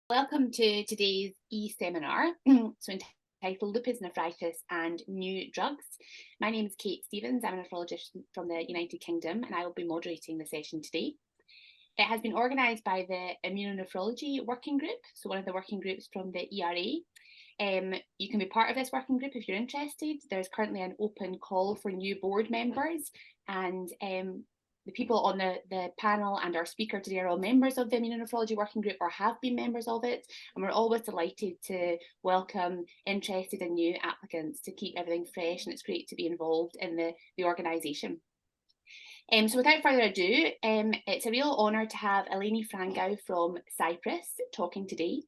Welcome to today's e-seminar, entitled Lupus, Nephritis and New Drugs. My name is Kate Stevens. I'm a nephrologist from the United Kingdom, and I will be moderating the session today. It has been organised by the Immunonephrology Working Group, so one of the working groups from the ERA. You can be part of this working group if you're interested. There's currently an open call for new board members, and the people on the panel and our speaker today are all members of the Immunonephrology Working Group or have been members of it, and we're always delighted to welcome interested and new applicants to keep everything fresh, and it's great to be involved in the organisation. So without further ado, it's a real honour to have Eleni Frangou from Cyprus talking today.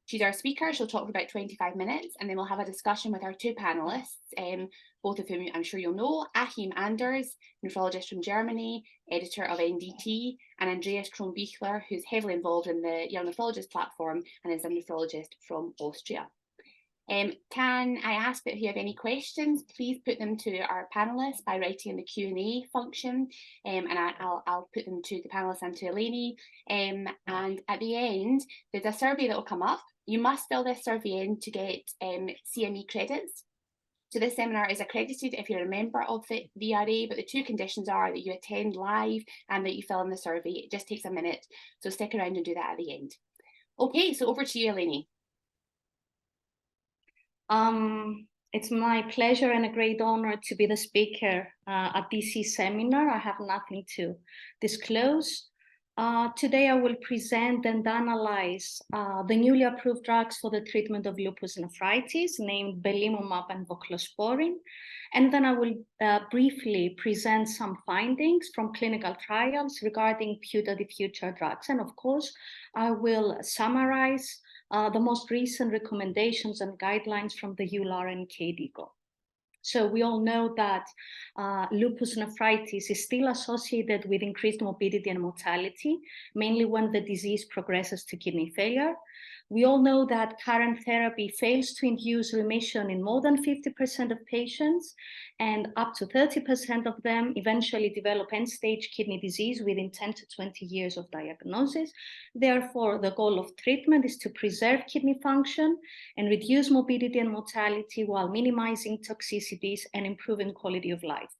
She's our speaker. She'll talk for about 25 minutes, and then we'll have a discussion with our two panellists, both of whom I'm sure you'll know: Achim Anders, nephrologist from Germany, editor of NDT, and Andreas Kronbichler, who's heavily involved in the Young Nephrologist platform and is a nephrologist from Austria. Can I ask that if you have any questions, please put them to our panellists by writing in the Q&A function, and I'll put them to the panellists and to Eleni. And at the end, there's a survey that will come up. You must fill this survey in to get CME credits. So this seminar is accredited if you're a member of the VRA, but the two conditions are that you attend live and that you fill in the survey. It just takes a minute, so stick around and do that at the end. Okay, so over to you, Eleni. It's my pleasure and a great honor to be the speaker at this seminar. I have nothing to disclose. Today I will present and analyze the newly approved drugs for the treatment of lupus nephritis, named Belimumab and Voclosporin. And then I will briefly present some findings from clinical trials regarding putative future drugs. And of course, I will summarize the most recent recommendations and guidelines from the EULAR and KDIGO. So we all know that lupus nephritis is still associated with increased morbidity and mortality, mainly when the disease progresses to kidney failure. We all know that current therapy fails to induce remission in more than 50% of patients, and up to 30% of them eventually develop end-stage kidney disease within 10 to 20 years of diagnosis. Therefore, the goal of treatment is to preserve kidney function and reduce morbidity and mortality while minimizing toxicities and improving quality of life.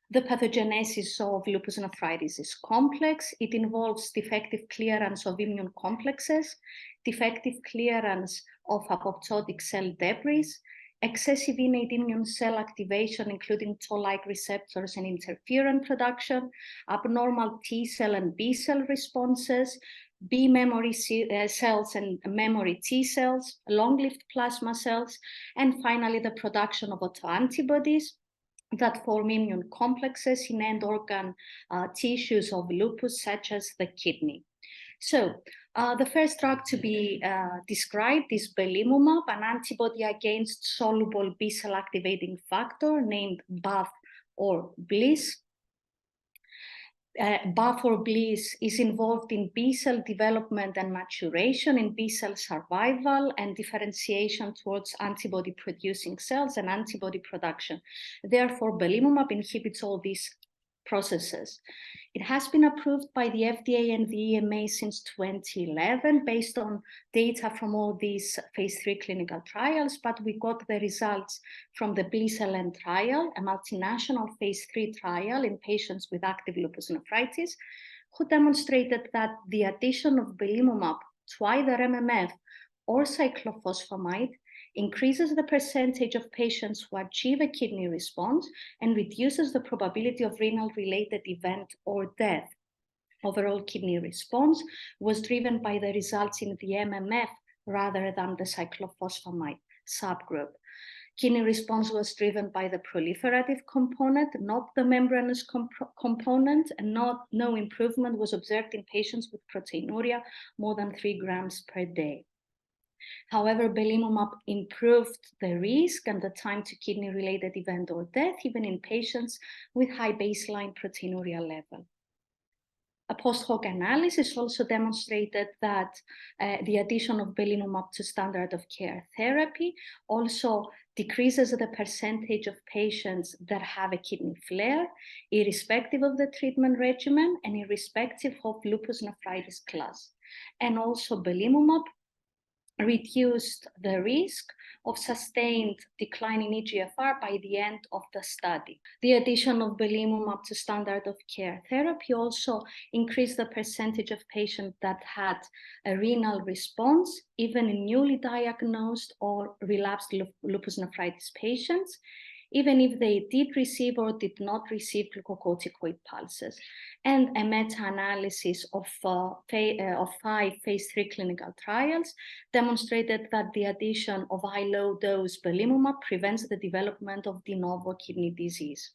The pathogenesis of lupus nephritis is complex. It involves defective clearance of immune complexes, defective clearance of apoptotic cell debris, excessive innate immune cell activation, including toll-like receptors and interferon production, abnormal T cell and B cell responses, B memory cells and memory T cells, long-lived plasma cells, and finally the production of autoantibodies that form immune complexes in end organ tissues of lupus, such as the kidney. So the first drug to be described is Belimumab, an antibody against soluble B-cell activating factor named BAF or BLIS. BAF or BLIS is involved in B-cell development and maturation, in B-cell survival and differentiation towards antibody-producing cells and antibody production. Therefore, Belimumab inhibits all these processes. It has been approved by the FDA and the EMA since 2011 based on data from all these phase 3 clinical trials, but we got the results from the BLIS-LN trial, a multinational phase 3 trial in patients with active lupus nephritis, who demonstrated that the addition of Belimumab to either MMF or cyclophosphamide increases the percentage of patients who achieve a kidney response and reduces the probability of renal-related event or death. Overall kidney response was driven by the results in the MMF rather than the cyclophosphamide subgroup. Kidney response was driven by the proliferative component, not the membranous component, and no improvement was observed in patients with proteinuria more than 3 grams per day. However, Belimumab improved the risk and the time to kidney-related event or death, even in patients with high baseline proteinuria level. A post-hoc analysis also demonstrated that the addition of Belimumab to standard of care therapy also decreases the percentage of patients that have a kidney flare, irrespective of the treatment regimen and irrespective of lupus nephritis class. and also Belimumab reduced the risk of sustained decline in eGFR by the end of the study. The addition of Belimumab to standard of care therapy also increased the percentage of patients that had a renal response, even in newly diagnosed or relapsed lupus nephritis patients, even if they did receive or did not receive glucocorticoid pulses. And a meta-analysis of 5 phase 3 clinical trials demonstrated that the addition of high-low dose Belimumab prevents the development of de novo kidney disease.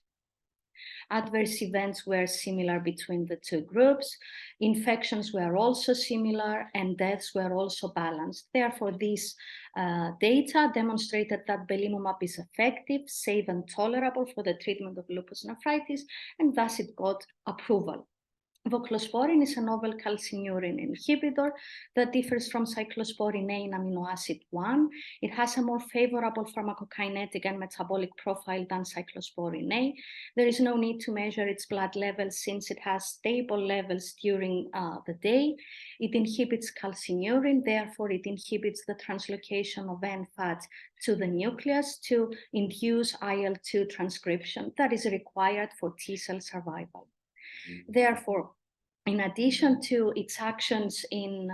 Adverse events were similar between the two groups. Infections were also similar, and deaths were also balanced. Therefore, these data demonstrated that Belimumab is effective, safe, and tolerable for the treatment of lupus nephritis, and thus it got approval. Voclosporin is a novel calcineurin inhibitor that differs from cyclosporin A in amino acid 1. It has a more favorable pharmacokinetic and metabolic profile than cyclosporin A. There is no need to measure its blood levels since it has stable levels during the day. It inhibits calcineurin, therefore it inhibits the translocation of N-fat to the nucleus to induce IL-2 transcription that is required for T-cell survival. Therefore, in addition to its actions in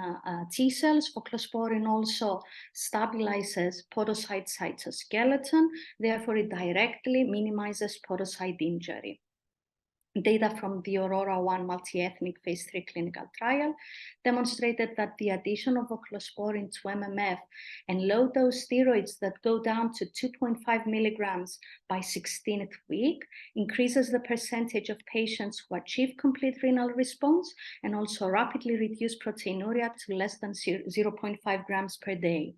T cells, voclosporin also stabilizes podocyte cytoskeleton. Therefore, it directly minimizes podocyte injury. Data from the Aurora 1 multi-ethnic phase 3 clinical trial demonstrated that the addition of voclosporin to MMF and low-dose steroids that go down to 2.5 milligrams by 16th week increases the percentage of patients who achieve complete renal response and also rapidly reduce proteinuria to less than 0.5 grams per day.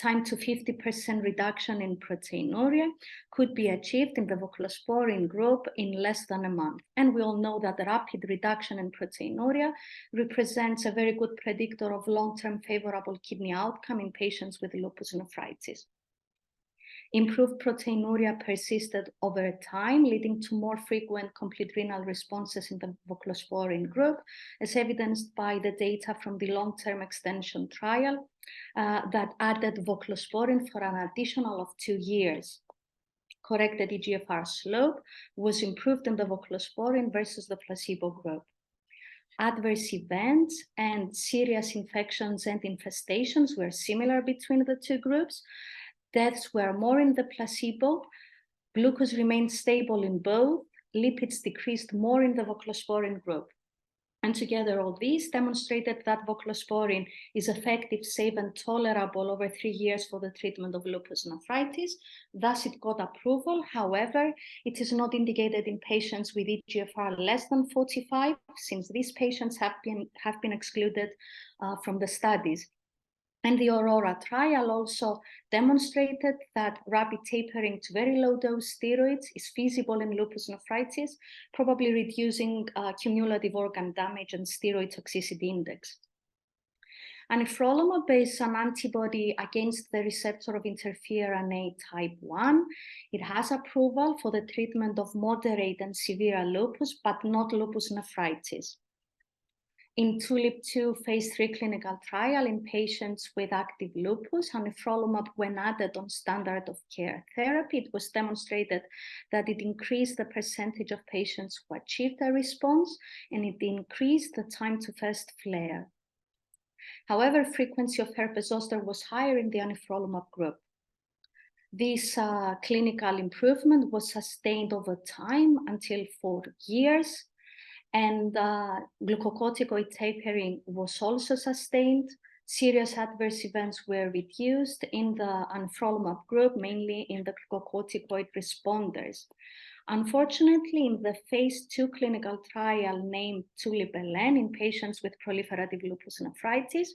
Time to 50% reduction in proteinuria could be achieved in the voclosporin group in less than a month. And we all know that the rapid reduction in proteinuria represents a very good predictor of long-term favorable kidney outcome in patients with lupus nephritis. Improved proteinuria persisted over time, leading to more frequent complete renal responses in the voclosporin group, as evidenced by the data from the long-term extension trial that added voclosporin for an additional of 2 years. Corrected eGFR slope was improved in the voclosporin versus the placebo group. Adverse events and serious infections and infestations were similar between the two groups. Deaths were more in the placebo. Glucose remained stable in both. Lipids decreased more in the voclosporin group. And together, all these demonstrated that voclosporin is effective, safe, and tolerable over 3 years for the treatment of lupus nephritis. Thus, it got approval. However, it is not indicated in patients with eGFR less than 45, since these patients have been excluded from the studies. And the Aurora trial also demonstrated that rapid tapering to very low dose steroids is feasible in lupus nephritis, probably reducing cumulative organ damage and steroid toxicity index. Anifrolumab is an antibody against the receptor of interferon A type 1. It has approval for the treatment of moderate and severe lupus, but not lupus nephritis. In TULIP-2 phase 3 clinical trial in patients with active lupus, anifrolumab, when added on standard of care therapy, it was demonstrated that it increased the percentage of patients who achieved a response, and it increased the time to first flare. However, frequency of herpes zoster was higher in the anifrolumab group. This clinical improvement was sustained over time until 4 years. And glucocorticoid tapering was also sustained. Serious adverse events were reduced in the anifrolumab group, mainly in the glucocorticoid responders. Unfortunately, in the phase 2 clinical trial named TULIP-Eleni in patients with proliferative lupus nephritis,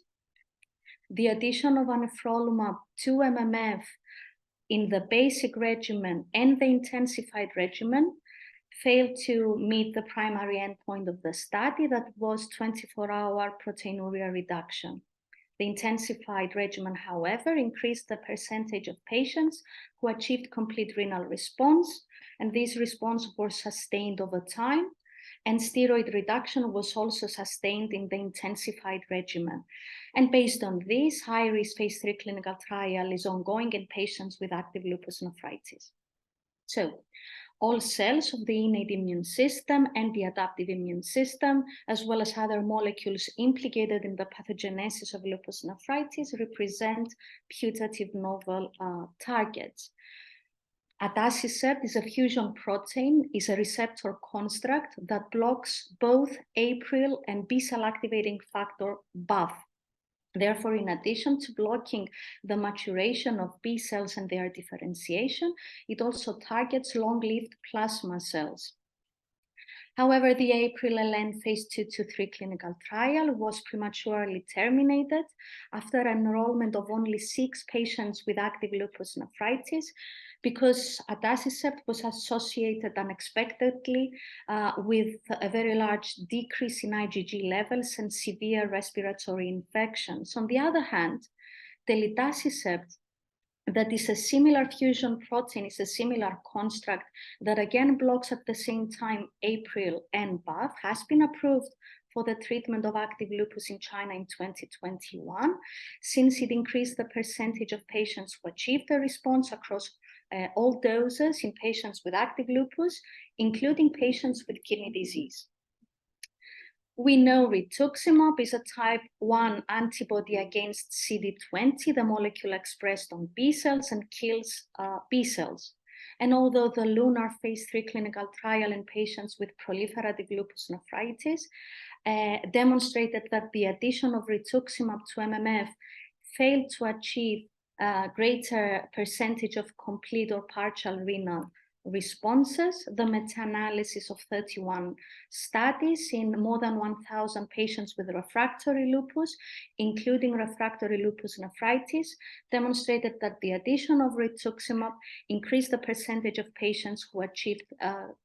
the addition of anifrolumab to MMF in the basic regimen and the intensified regimen failed to meet the primary endpoint of the study, that was 24-hour proteinuria reduction. The intensified regimen, however, increased the percentage of patients who achieved complete renal response, and this response was sustained over time. and steroid reduction was also sustained in the intensified regimen. And based on this, high-risk phase 3 clinical trial is ongoing in patients with active lupus nephritis. So, all cells of the innate immune system and the adaptive immune system, as well as other molecules implicated in the pathogenesis of lupus nephritis, represent putative novel targets. Atacicept is a fusion protein, is a receptor construct that blocks both APRIL and B-cell activating factor BAFF. Therefore, in addition to blocking the maturation of B cells and their differentiation, it also targets long-lived plasma cells. However, the APRIL-LN phase 2-3 clinical trial was prematurely terminated after enrollment of only 6 patients with active lupus nephritis, because atacicept was associated unexpectedly with a very large decrease in IgG levels and severe respiratory infections. On the other hand, telitacicept, that is a similar fusion protein, is a similar construct that again blocks at the same time APRIL and BAFF, has been approved for the treatment of active lupus in China in 2021, since it increased the percentage of patients who achieved a response across all doses in patients with active lupus, including patients with kidney disease. We know rituximab is a type 1 antibody against CD20, the molecule expressed on B cells and kills B cells. And although the LUNAR phase 3 clinical trial in patients with proliferative lupus nephritis demonstrated that the addition of rituximab to MMF failed to achieve a greater percentage of complete or partial renal responses, the meta-analysis of 31 studies in more than 1,000 patients with refractory lupus, including refractory lupus nephritis, demonstrated that the addition of rituximab increased the percentage of patients who achieved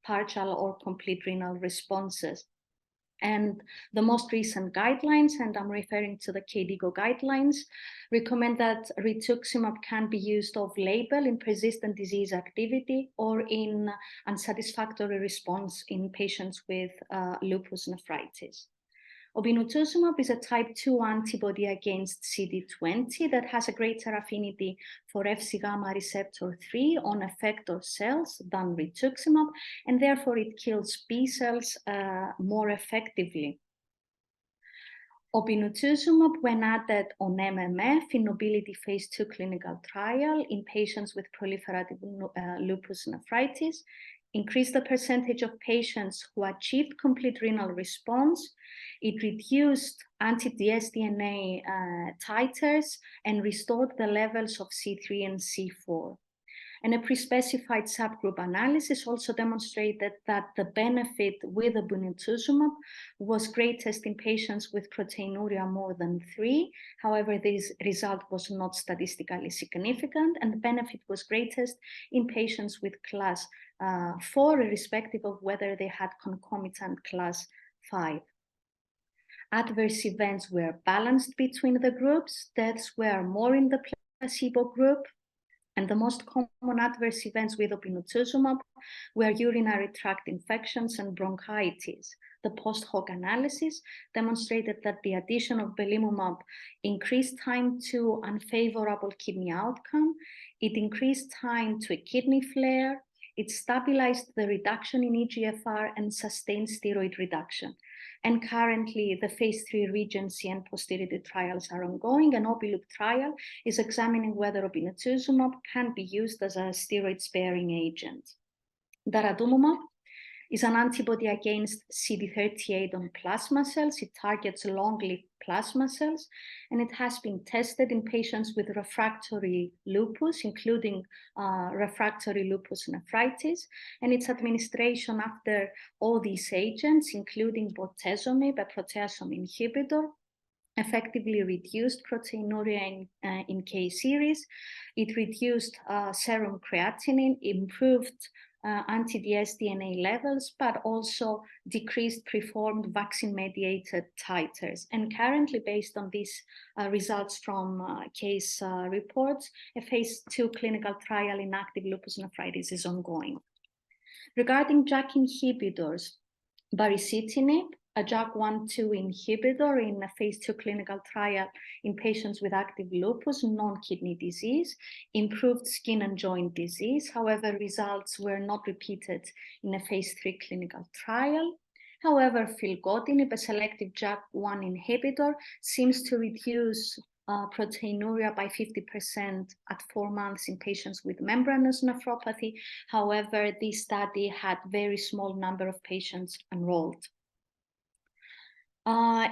partial or complete renal responses. And the most recent guidelines, and I'm referring to the KDIGO guidelines, recommend that rituximab can be used off-label in persistent disease activity or in unsatisfactory response in patients with lupus nephritis. Obinutuzumab is a type 2 antibody against CD20 that has a greater affinity for Fc gamma receptor 3 on effector cells than rituximab, and therefore it kills B cells more effectively. Obinutuzumab, when added on MMF in Nobility phase 2 clinical trial in patients with proliferative lupus nephritis, increased the percentage of patients who achieved complete renal response. It reduced anti-dsDNA titers and restored the levels of C3 and C4. And a pre-specified subgroup analysis also demonstrated that the benefit with obinutuzumab was greatest in patients with proteinuria more than 3. However, this result was not statistically significant, and the benefit was greatest in patients with class 4, irrespective of whether they had concomitant class 5. Adverse events were balanced between the groups. Deaths were more in the placebo group. And the most common adverse events with obinutuzumab were urinary tract infections and bronchitis. The post-hoc analysis demonstrated that the addition of Belimumab increased time to unfavorable kidney outcome. It increased time to a kidney flare. It stabilized the reduction in eGFR and sustained steroid reduction. And currently, the phase 3 Regency and posterity trials are ongoing. An OBILUP trial is examining whether obinutuzumab can be used as a steroid-sparing agent. Daratumumab is an antibody against CD38 on plasma cells. It targets long-lived plasma cells, and it has been tested in patients with refractory lupus, including refractory lupus nephritis, and its administration after all these agents, including bortezomib, a proteasome inhibitor, effectively reduced proteinuria in K series. It reduced serum creatinine, improved anti-dsDNA levels, but also decreased preformed vaccine-mediated titers. And currently, based on these results from case reports, a phase 2 clinical trial in active lupus nephritis is ongoing. Regarding JAK inhibitors, baricitinib, a JAK1/2 inhibitor in a phase 2 clinical trial in patients with active lupus, non-kidney disease, improved skin and joint disease. However, results were not repeated in a phase 3 clinical trial. However, filgotinib, a selective JAK1 inhibitor, seems to reduce proteinuria by 50% at 4 months in patients with membranous nephropathy. However, this study had very small number of patients enrolled.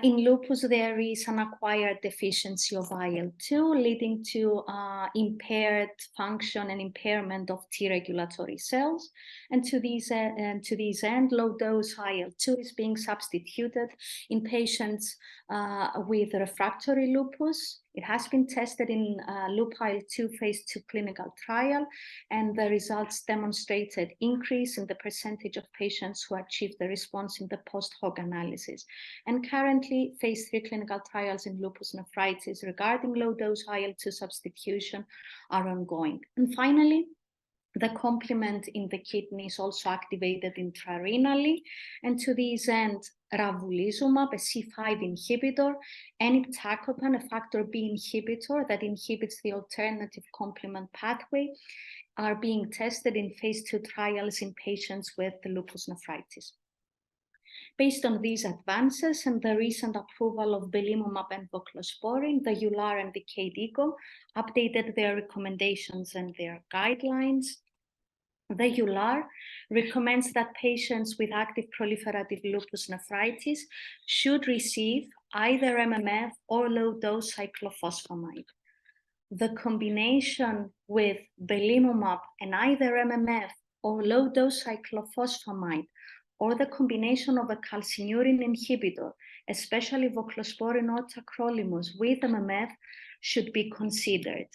In lupus, there is an acquired deficiency of IL-2, leading to impaired function and impairment of T regulatory cells. And to this end, low-dose IL-2 is being substituted in patients with refractory lupus. It has been tested in LUP-IL-2 phase 2 clinical trial, and the results demonstrated increase in the percentage of patients who achieved the response in the post-hoc analysis. And currently, phase 3 clinical trials in lupus nephritis regarding low-dose IL-2 substitution are ongoing. And finally, the complement in the kidney is also activated intrarenally, and to this end, ravulizumab, a C5 inhibitor, and iptacopan, a factor B inhibitor that inhibits the alternative complement pathway, are being tested in phase 2 trials in patients with lupus nephritis. Based on these advances and the recent approval of Belimumab and Voclosporin, the EULAR and the KDIGO updated their recommendations and their guidelines. The EULAR recommends that patients with active proliferative lupus nephritis should receive either MMF or low-dose cyclophosphamide. The combination with Belimumab and either MMF or low-dose cyclophosphamide, or the combination of a calcineurin inhibitor, especially Voclosporin or tacrolimus with MMF, should be considered.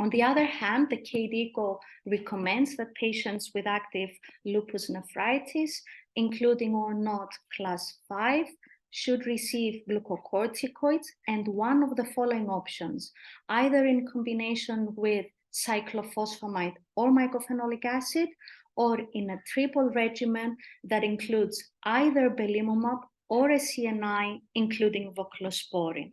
On the other hand, the KDIGO recommends that patients with active lupus nephritis, including or not class 5, should receive glucocorticoids and one of the following options, either in combination with cyclophosphamide or mycophenolic acid, or in a triple regimen that includes either Belimumab or a CNI, including Voclosporin.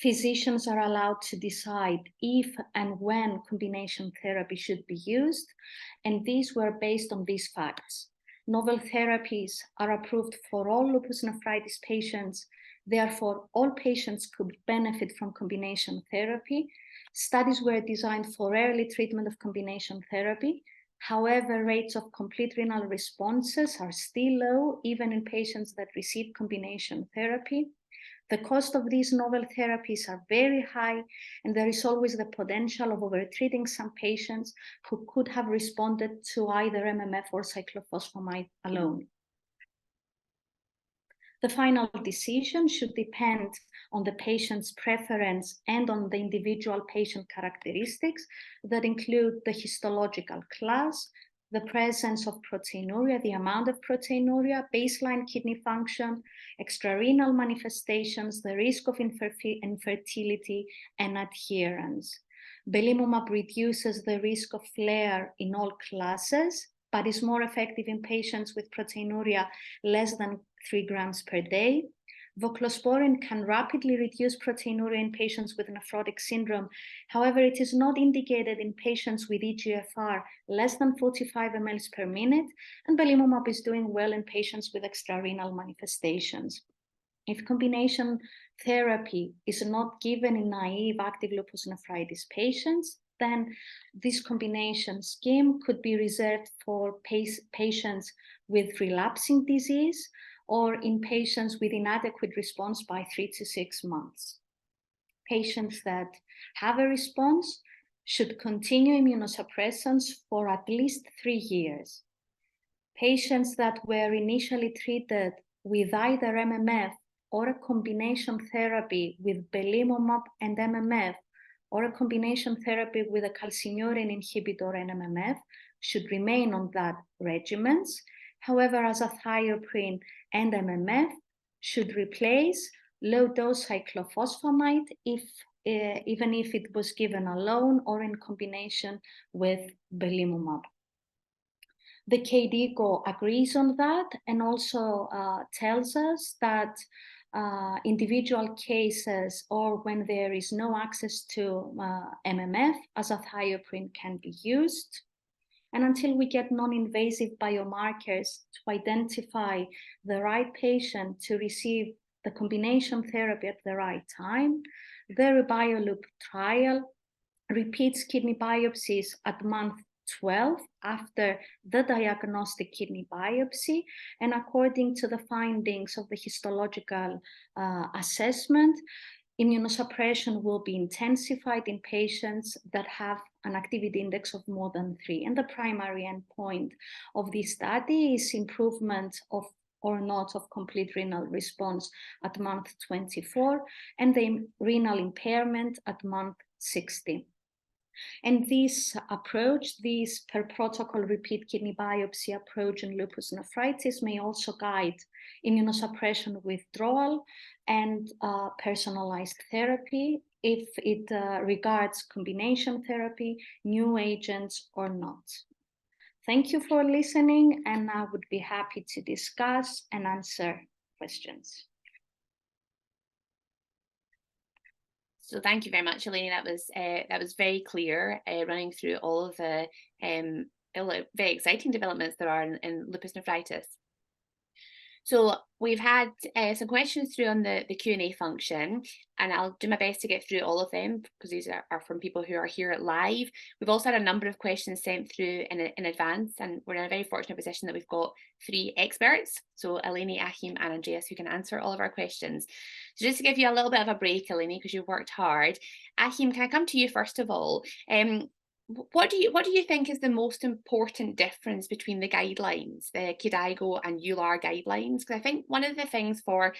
Physicians are allowed to decide if and when combination therapy should be used, and these were based on these facts. Novel therapies are approved for all lupus nephritis patients, therefore all patients could benefit from combination therapy. Studies were designed for early treatment of combination therapy. However, rates of complete renal responses are still low, even in patients that receive combination therapy. The cost of these novel therapies are very high, and there is always the potential of overtreating some patients who could have responded to either MMF or cyclophosphamide alone. The final decision should depend on the patient's preference and on the individual patient characteristics that include the histological class, the presence of proteinuria, the amount of proteinuria, baseline kidney function, extrarenal manifestations, the risk of infertility, and adherence. Belimumab reduces the risk of flare in all classes, but is more effective in patients with proteinuria less than 3 grams per day. Voclosporin can rapidly reduce proteinuria in patients with nephrotic syndrome. However, it is not indicated in patients with eGFR less than 45 mL per minute, and Belimumab is doing well in patients with extrarenal manifestations. If combination therapy is not given in naive active lupus nephritis patients, then this combination scheme could be reserved for patients with relapsing disease, or in patients with inadequate response by 3 to 6 months. Patients that have a response should continue immunosuppressants for at least 3 years. Patients that were initially treated with either MMF or a combination therapy with Belimumab and MMF, or a combination therapy with a calcineurin inhibitor and MMF, should remain on that regimens. However, azathioprine and MMF should replace low-dose cyclophosphamide even if it was given alone or in combination with Belimumab. The KDIGO agrees on that and also tells us that individual cases or when there is no access to MMF, azathioprine can be used. And until we get non-invasive biomarkers to identify the right patient to receive the combination therapy at the right time, the BioLoop trial repeats kidney biopsies at month 12 after the diagnostic kidney biopsy, and according to the findings of the histological assessment, immunosuppression will be intensified in patients that have an activity index of more than 3. And the primary endpoint of this study is improvement of or not of complete renal response at month 24 and the renal impairment at month 60. And this approach, this per protocol repeat kidney biopsy approach in lupus nephritis may also guide immunosuppression withdrawal and personalized therapy if it regards combination therapy, new agents or not. Thank you for listening, and I would be happy to discuss and answer questions. So thank you very much, Eleni. That was very clear, running through all of the very exciting developments there are in lupus nephritis. So we've had some questions through on the Q&A function, and I'll do my best to get through all of them because these are from people who are here live. We've also had a number of questions sent through in advance, and we're in a very fortunate position that we've got 3 experts, so Eleni, Achim and Andreas, who can answer all of our questions. So just to give you a little bit of a break, Eleni, because you've worked hard. Achim, can I come to you first of all? What do you think is the most important difference between the guidelines, the KDIGO and EULAR guidelines? Because I think one of the things for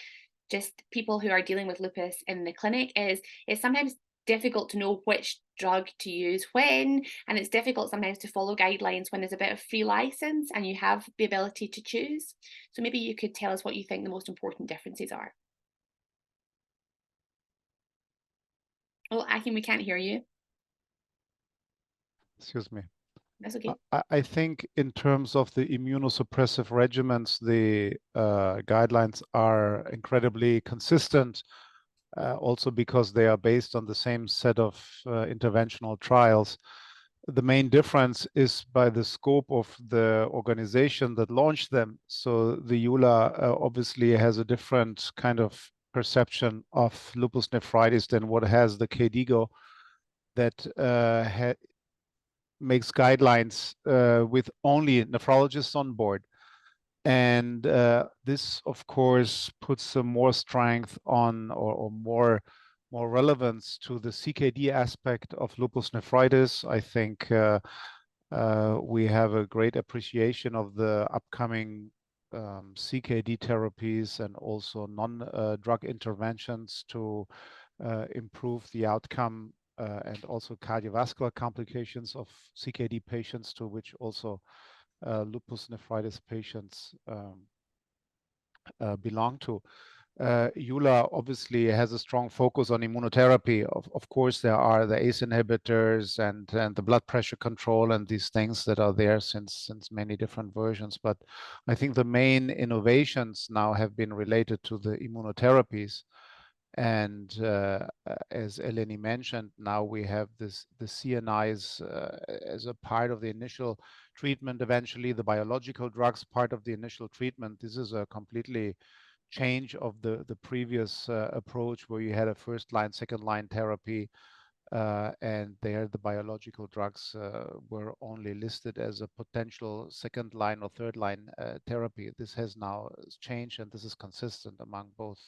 just people who are dealing with lupus in the clinic is it's sometimes difficult to know which drug to use when, and it's difficult sometimes to follow guidelines when there's a bit of free license and you have the ability to choose. So maybe you could tell us what you think the most important differences are. Oh, Achim, we can't hear you. Excuse me. That's okay. I think in terms of the immunosuppressive regimens, the guidelines are incredibly consistent, also because they are based on the same set of interventional trials. The main difference is by the scope of the organization that launched them. So the EULAR obviously has a different kind of perception of lupus nephritis than what has the KDIGO that makes guidelines with only nephrologists on board. And this, of course, puts some more strength on or more relevance to the CKD aspect of lupus nephritis. I think we have a great appreciation of the upcoming CKD therapies and also non-drug interventions to improve the outcome and also cardiovascular complications of CKD patients, to which also lupus nephritis patients belong to. EULAR obviously has a strong focus on immunotherapy. Of course, there are the ACE inhibitors and the blood pressure control and these things that are there since many different versions. But I think the main innovations now have been related to the immunotherapies. And as Eleni mentioned, now we have the CNIs as a part of the initial treatment, eventually the biological drugs part of the initial treatment. This is a completely change of the previous approach where you had a first line, second line therapy, and there the biological drugs were only listed as a potential second line or third line therapy. This has now changed, and this is consistent among both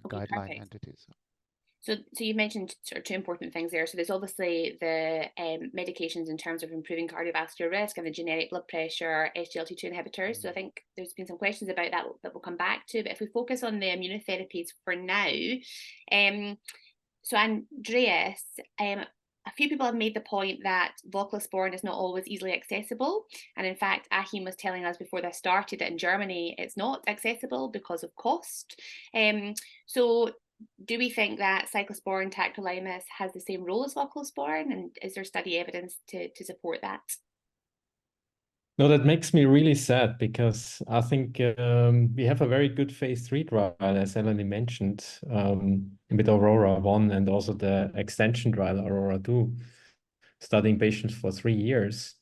guideline entities. So you mentioned sort of 2 important things there. So there's obviously the medications in terms of improving cardiovascular risk and the generic blood pressure SGLT2 inhibitors. So I think there's been some questions about that we'll come back to. But if we focus on the immunotherapies for now, so Andreas, a few people have made the point that Voclosporin is not always easily accessible. And in fact, Achim was telling us before this started that in Germany, it's not accessible because of cost. So do we think that cyclosporin tacrolimus has the same role as Voclosporin? And is there study evidence to support that? No, that makes me really sad because I think we have a very good phase 3 trial, as Eleni mentioned, with Aurora 1 and also the extension trial, Aurora 2, studying patients for 3 years.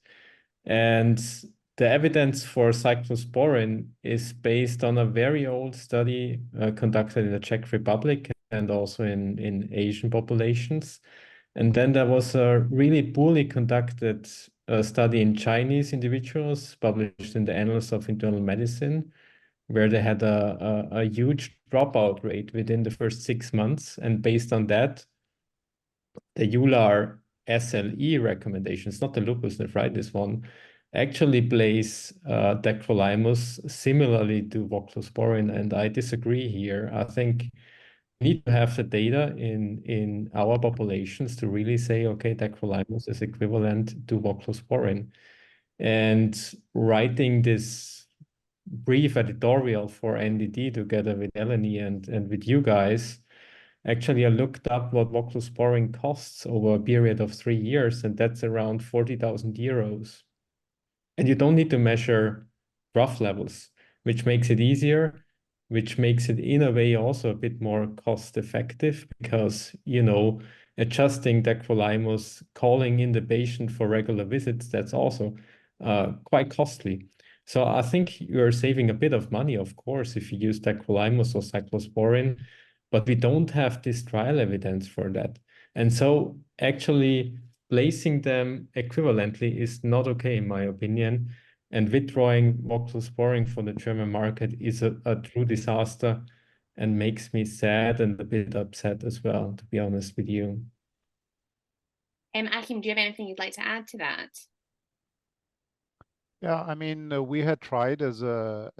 And the evidence for cyclosporin is based on a very old study conducted in the Czech Republic and also in Asian populations. And then there was a really poorly conducted study in Chinese individuals published in the Annals of Internal Medicine, where they had a huge dropout rate within the first 6 months. And based on that, the EULAR SLE recommendations, not the lupus nephritis one, actually place tacrolimus similarly to voclosporin. And I disagree here. I think need to have the data in our populations to really say, okay, tacrolimus is equivalent to voclosporin. And writing this brief editorial for NDD together with Eleni and with you guys, actually I looked up what voclosporin costs over a period of 3 years, and that's around 40,000 euros. And you don't need to measure trough levels, which makes it easier, which makes it in a way also a bit more cost effective because, you know, adjusting tacrolimus, calling in the patient for regular visits, that's also quite costly. So I think you're saving a bit of money, of course, if you use tacrolimus or cyclosporin, but we don't have this trial evidence for that. And so actually placing them equivalently is not okay, in my opinion. And withdrawing voclosporin from the German market is a true disaster and makes me sad and a bit upset as well, to be honest with you. Achim, do you have anything you'd like to add to that? Yeah, I mean, we had tried as a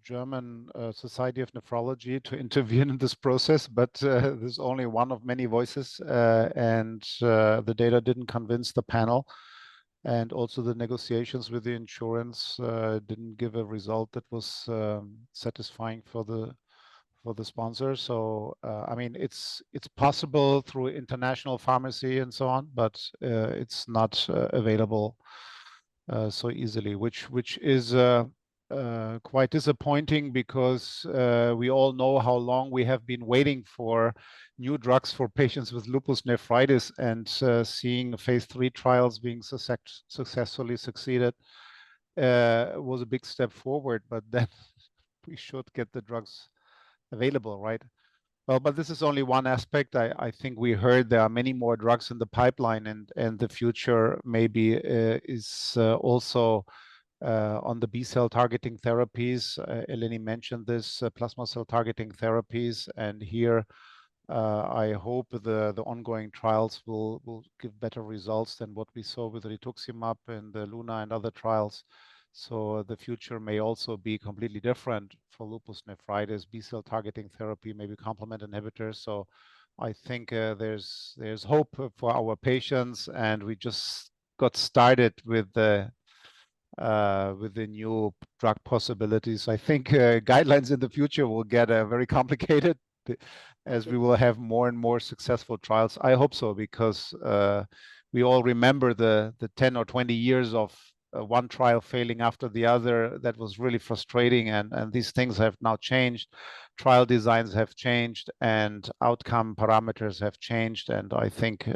German Society of Nephrology to intervene in this process, but there's only one of many voices, and the data didn't convince the panel. And also the negotiations with the insurance didn't give a result that was satisfying for the sponsor. So I mean, it's possible through international pharmacy and so on, but it's not available so easily, which is quite disappointing because we all know how long we have been waiting for new drugs for patients with lupus nephritis, and seeing phase 3 trials being successfully succeeded was a big step forward, but then we should get the drugs available, right? Well, but this is only one aspect. I think we heard there are many more drugs in the pipeline, and the future maybe is also on the B-cell targeting therapies. Eleni mentioned this, plasma cell targeting therapies, and here I hope the ongoing trials will give better results than what we saw with rituximab and the LUNA and other trials. So the future may also be completely different for lupus nephritis, B-cell targeting therapy, maybe complement inhibitors. So I think there's hope for our patients, and we just got started with the new drug possibilities. I think guidelines in the future will get very complicated as we will have more and more successful trials. I hope so, because we all remember the 10 or 20 years of one trial failing after the other. That was really frustrating, and these things have now changed. Trial designs have changed, and outcome parameters have changed, and I think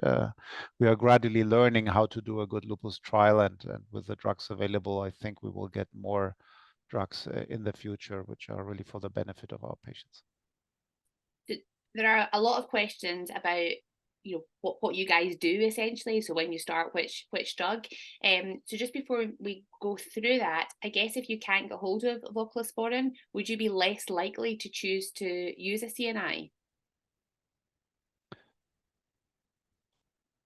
we are gradually learning how to do a good lupus trial, and with the drugs available, I think we will get more drugs in the future, which are really for the benefit of our patients. There are a lot of questions about, you know, what you guys do essentially. So when you start which drug. So just before we go through that, I guess if you can't get hold of voclosporin, would you be less likely to choose to use a CNI?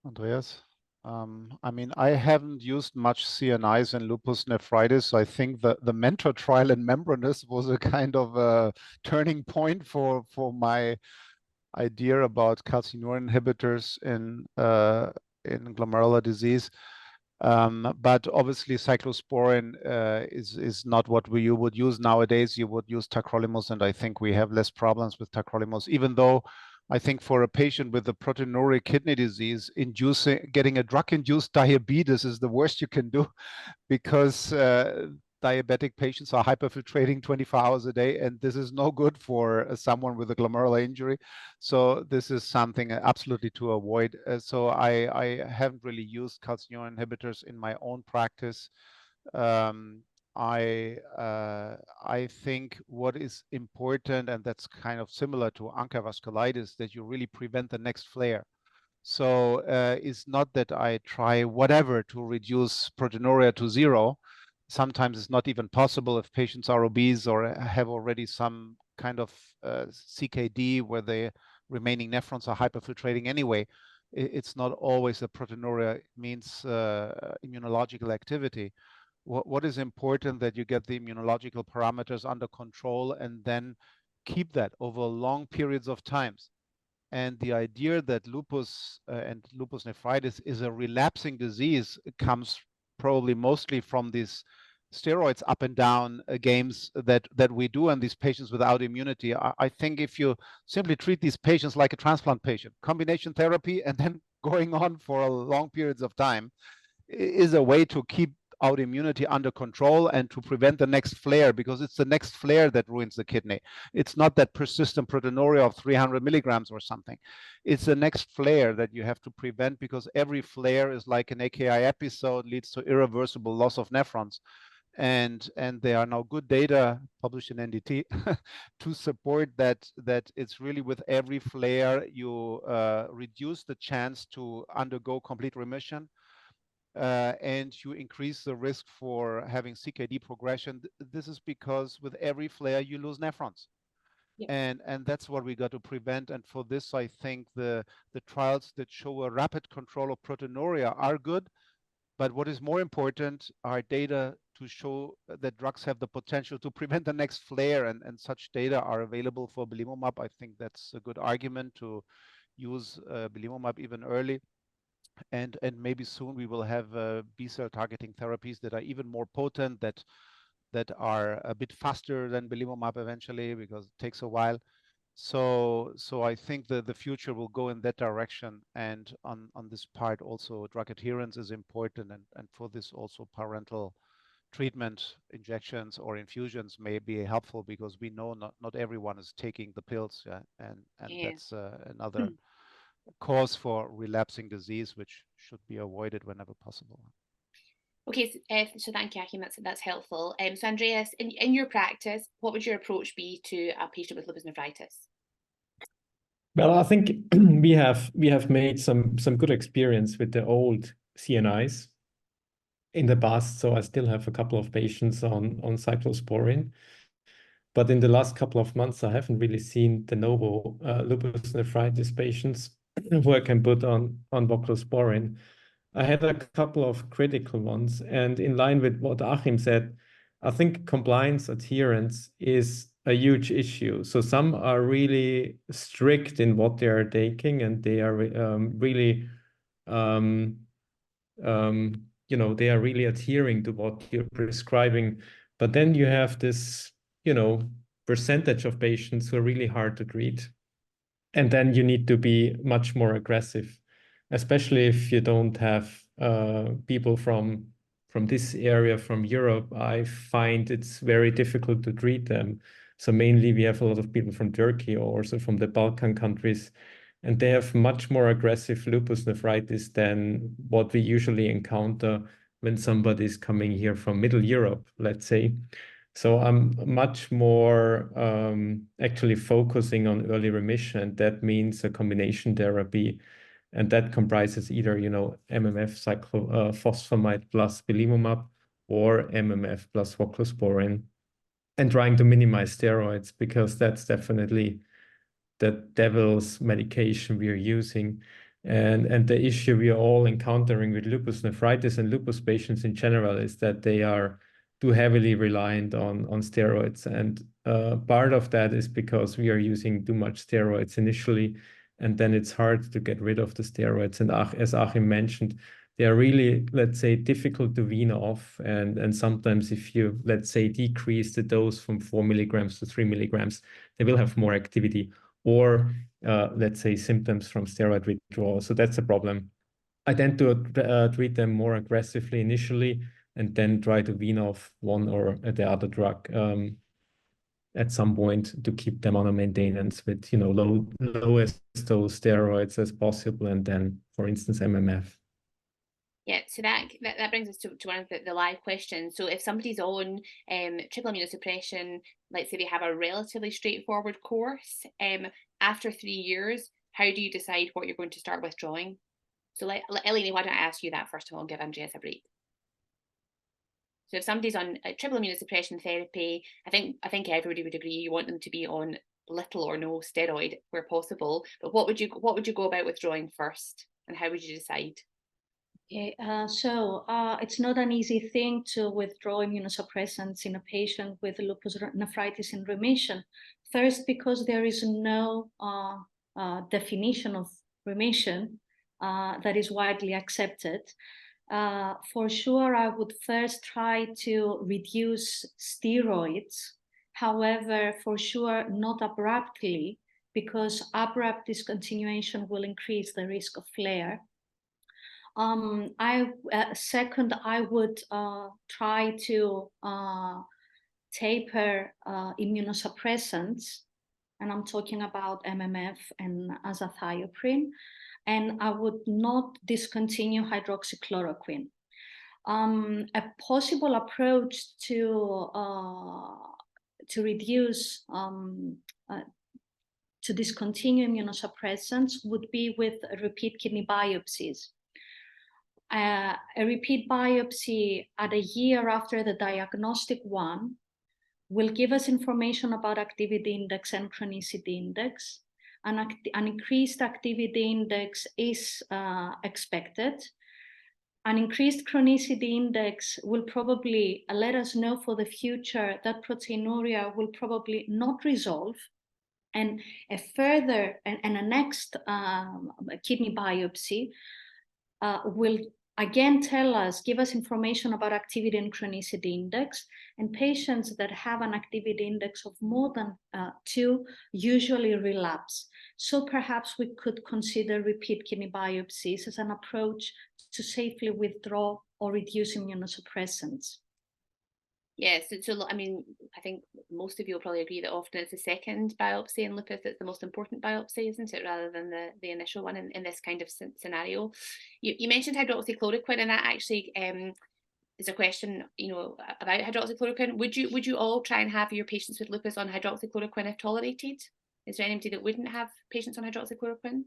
Andreas? I mean, I haven't used much CNIs in lupus nephritis. I think the mentor trial in membranous was a kind of a turning point for my idea about calcineurin inhibitors in glomerular disease. But obviously cyclosporin is not what you would use nowadays. You would use tacrolimus, and I think we have less problems with tacrolimus, even though I think for a patient with a proteinuria kidney disease, getting a drug-induced diabetes is the worst you can do, because diabetic patients are hyperfiltrating 24 hours a day, and this is no good for someone with a glomerular injury. So this is something absolutely to avoid. So I haven't really used calcineurin inhibitors in my own practice. I think what is important, and that's kind of similar to ANCA vasculitis, that you really prevent the next flare. So it's not that I try whatever to reduce proteinuria to zero. Sometimes it's not even possible if patients are obese or have already some kind of CKD where the remaining nephrons are hyperfiltrating anyway. It's not always a proteinuria means immunological activity. What is important that you get the immunological parameters under control and then keep that over long periods of times. And the idea that lupus and lupus nephritis is a relapsing disease comes probably mostly from these steroids up and down games that we do on these patients without immunity. I think if you simply treat these patients like a transplant patient, combination therapy and then going on for long periods of time is a way to keep autoimmunity under control and to prevent the next flare, because it's the next flare that ruins the kidney. It's not that persistent proteinuria of 300 milligrams or something. It's the next flare that you have to prevent, because every flare is like an AKI episode, leads to irreversible loss of nephrons. And there are now good data published in NDT to support that it's really with every flare you reduce the chance to undergo complete remission. And you increase the risk for having CKD progression. This is because with every flare you lose nephrons. Yeah. And that's what we got to prevent. And for this, I think the trials that show a rapid control of proteinuria are good. But what is more important are data to show that drugs have the potential to prevent the next flare, and such data are available for Belimumab. I think that's a good argument to use Belimumab even early. And maybe soon we will have B-cell targeting therapies that are even more potent, that are a bit faster than Belimumab eventually, because it takes a while. So I think that the future will go in that direction. And on this part also, drug adherence is important, and for this also parental treatment, injections or infusions may be helpful, because we know not everyone is taking the pills, and yeah. That's another cause for relapsing disease, which should be avoided whenever possible. Okay, so thank you, Joachim. That's helpful. So Andreas, in your practice, what would your approach be to a patient with lupus nephritis? Well, I think we have made some good experience with the old CNIs in the past. So I still have a couple of patients on Cyclosporin. But in the last couple of months, I haven't really seen de novo lupus nephritis patients who I can put on Voclosporin. I had a couple of critical ones. And in line with what Achim said, I think compliance adherence is a huge issue. So some are really strict in what they are taking, and they are really, they are really adhering to what you're prescribing. But then you have this, percentage of patients who are really hard to treat. And then you need to be much more aggressive, especially if you don't have people from this area, from Europe. I find it's very difficult to treat them. So mainly we have a lot of people from Turkey or also from the Balkan countries, and they have much more aggressive lupus nephritis than what we usually encounter when somebody is coming here from Middle Europe, let's say. So I'm much more actually focusing on early remission. That means a combination therapy, and that comprises either, MMF cyclophosphamide plus Belimumab or MMF plus Voclosporin, and trying to minimize steroids, because that's definitely the devil's medication we are using. And the issue we are all encountering with lupus nephritis and lupus patients in general is that they are too heavily reliant on steroids. And part of that is because we are using too much steroids initially, and then it's hard to get rid of the steroids. And as Achim mentioned, they are really, let's say, difficult to wean off. And sometimes if you, let's say, decrease the dose from 4 milligrams to 3 milligrams, they will have more activity. Or let's say, symptoms from steroid withdrawal. So that's a problem. I tend to treat them more aggressively initially, and then try to wean off one or the other drug at some point to keep them on a maintenance with, you know, lowest dose steroids as possible, and then, for instance, MMF. Yeah, so that brings us to one of the live questions. So if somebody's on triple immunosuppression, let's say they have a relatively straightforward course, after 3 years, how do you decide what you're going to start withdrawing? So Eleni, why don't I ask you that first of all and give Andreas a break? So if somebody's on triple immunosuppression therapy, I think everybody would agree you want them to be on little or no steroid where possible. But what would you go about withdrawing first, and how would you decide? Okay, so it's not an easy thing to withdraw immunosuppressants in a patient with lupus nephritis in remission. First, because there is no definition of remission that is widely accepted. For sure, I would first try to reduce steroids. However, for sure, not abruptly, because abrupt discontinuation will increase the risk of flare. Second, I would try to taper immunosuppressants, and I'm talking about MMF and azathioprine, and I would not discontinue hydroxychloroquine. A possible approach to reduce to discontinue immunosuppressants would be with repeat kidney biopsies. A repeat biopsy at a year after the diagnostic one will give us information about activity index and chronicity index. An increased activity index is expected. An increased chronicity index will probably let us know for the future that proteinuria will probably not resolve. And a further, and a next kidney biopsy will again give us information about activity and chronicity index. And patients that have an activity index of more than 2 usually relapse. So perhaps we could consider repeat kidney biopsies as an approach to safely withdraw or reduce immunosuppressants. Yes, so I mean, I think most of you will probably agree that often it's the second biopsy in lupus that's the most important biopsy, isn't it, rather than the initial one in this kind of scenario. You mentioned hydroxychloroquine, and that actually is a question, you know, about hydroxychloroquine. Would you all try and have your patients with lupus on hydroxychloroquine if tolerated? Is there anybody that wouldn't have patients on hydroxychloroquine?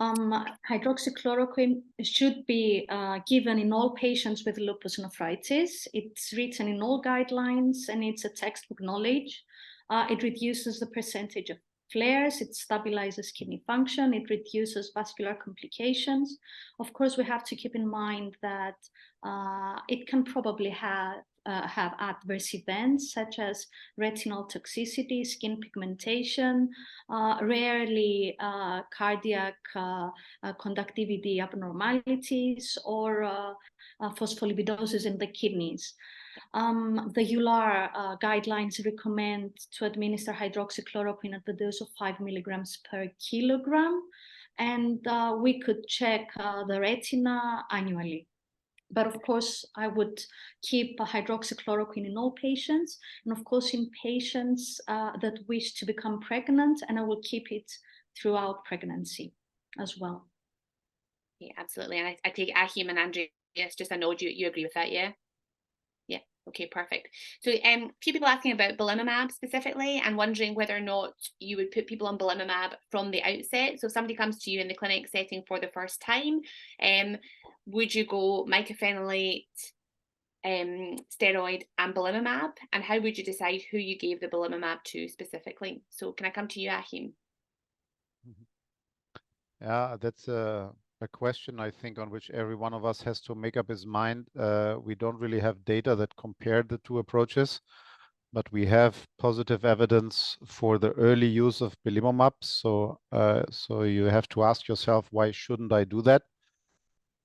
Hydroxychloroquine should be given in all patients with lupus nephritis. It's written in all guidelines, and it's a textbook knowledge. It reduces the percentage of flares, it stabilizes kidney function, it reduces vascular complications. Of course, we have to keep in mind that it can probably have adverse events such as retinal toxicity, skin pigmentation, rarely cardiac conductivity abnormalities, or phospholipidosis in the kidneys. The EULAR guidelines recommend to administer hydroxychloroquine at the dose of 5 milligrams per kilogram, and we could check the retina annually. But of course, I would keep hydroxychloroquine in all patients, and of course in patients that wish to become pregnant, and I will keep it throughout pregnancy as well. Yeah, absolutely. And I take Achim and Andreas, just a nod, you agree with that, yeah? Yeah, okay, perfect. So a few people asking about Belimumab specifically, and wondering whether or not you would put people on Belimumab from the outset. So if somebody comes to you in the clinic setting for the first time, would you go mycophenolate, steroid and Belimumab? And how would you decide who you gave the Belimumab to specifically? So can I come to you, Achim? Yeah, that's a question, I think, on which every one of us has to make up his mind. We don't really have data that compare the two approaches, but we have positive evidence for the early use of Belimumab. So you have to ask yourself, why shouldn't I do that?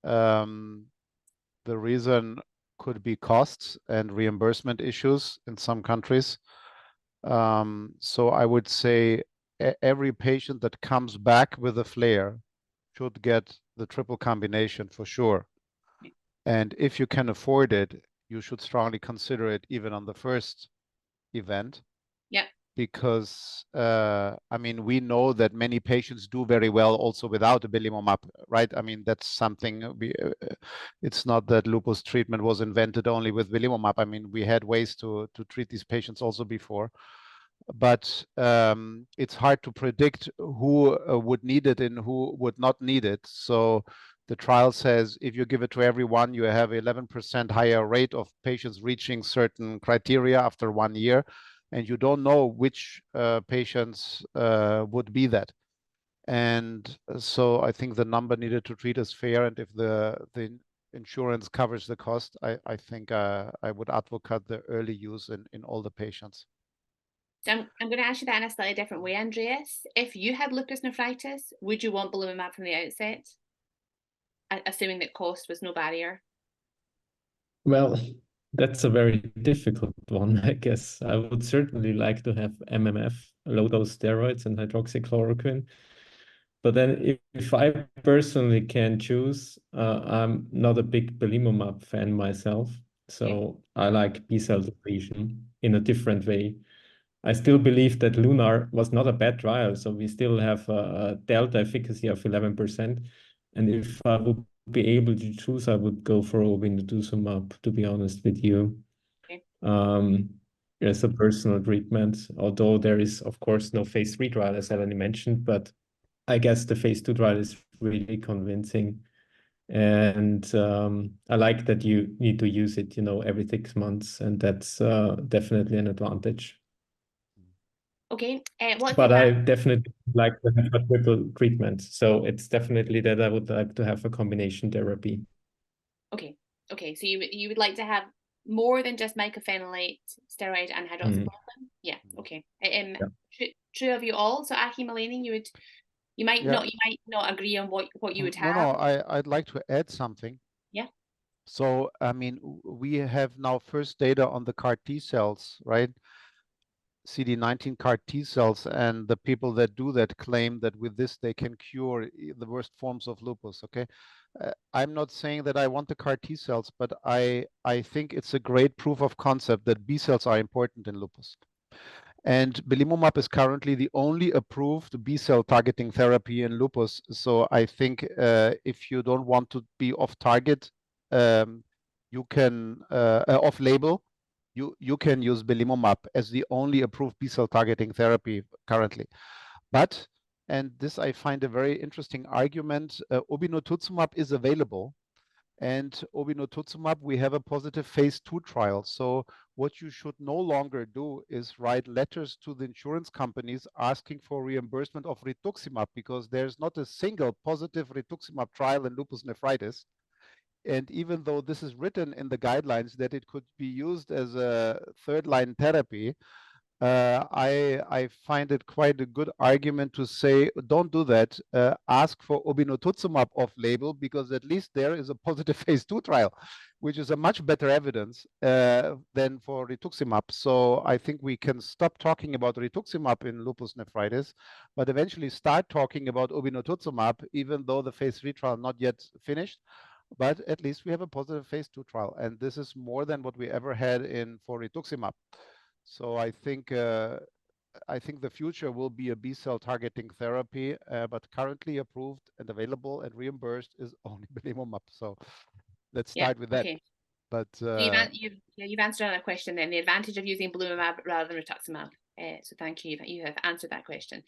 The reason could be costs and reimbursement issues in some countries. So I would say every patient that comes back with a flare should get the triple combination for sure. And if you can afford it, you should strongly consider it even on the first event. Yeah. Because, I mean, we know that many patients do very well also without a Belimumab, right? I mean, that's something, it's not that lupus treatment was invented only with Belimumab. I mean, we had ways to treat these patients also before. But it's hard to predict who would need it and who would not need it. So the trial says if you give it to everyone, you have 11% higher rate of patients reaching certain criteria after 1 year. And you don't know which patients would be that. And so I think the number needed to treat is fair. And if the insurance covers the cost, I think I would advocate the early use in all the patients. So I'm going to ask you that in a slightly different way, Andreas. If you had lupus nephritis, would you want Belimumab from the outset, assuming that cost was no barrier? Well, that's a very difficult one, I guess. I would certainly like to have MMF, low-dose steroids and hydroxychloroquine. But then if I personally can choose, I'm not a big Belimumab fan myself. So I like B-cell depletion in a different way. I still believe that LUNAR was not a bad trial. So we still have a delta efficacy of 11%. And if I would be able to choose, I would go for obinutuzumab, to be honest with you. Okay. As a personal treatment, although there is, of course, no phase 3 trial, as Eleni mentioned, but I guess the phase 2 trial is really convincing. And I like that you need to use it, every 6 months, and that's definitely an advantage. Okay. But I definitely like to have a triple treatment. So it's definitely that I would like to have a combination therapy. Okay. Okay. So you would like to have more than just mycophenolate, steroid, and hydroxychloroquine? Yeah. Okay. True of you all. So Achim, Eleni, you might not agree on what you would have. No, I'd like to add something. Yeah. So I mean, we have now first data on the CAR T cells, right? CD19 CAR T cells, and the people that do that claim that with this they can cure the worst forms of lupus. Okay, I'm not saying that I want the CAR T cells, but I think it's a great proof of concept that B cells are important in lupus. And Belimumab is currently the only approved B cell targeting therapy in lupus. So I think if you don't want to be off target, you can off label. You can use Belimumab as the only approved B-cell targeting therapy currently. But, and this I find a very interesting argument, obinutuzumab is available. And obinutuzumab, we have a positive phase 2 trial. So what you should no longer do is write letters to the insurance companies asking for reimbursement of rituximab, because there's not a single positive rituximab trial in lupus nephritis. And even though this is written in the guidelines that it could be used as a third-line therapy, I find it quite a good argument to say, don't do that. Ask for obinutuzumab off-label, because at least there is a positive phase 2 trial, which is a much better evidence than for rituximab. So I think we can stop talking about rituximab in lupus nephritis, but eventually start talking about obinutuzumab, even though the phase 3 trial not yet finished. But at least we have a positive phase 2 trial, and this is more than what we ever had for rituximab. So I think the future will be a B-cell targeting therapy, but currently approved and available and reimbursed is only Belimumab. So let's start with that. Okay. But you've answered another question then, the advantage of using Belimumab rather than rituximab. So thank you. You have answered that question.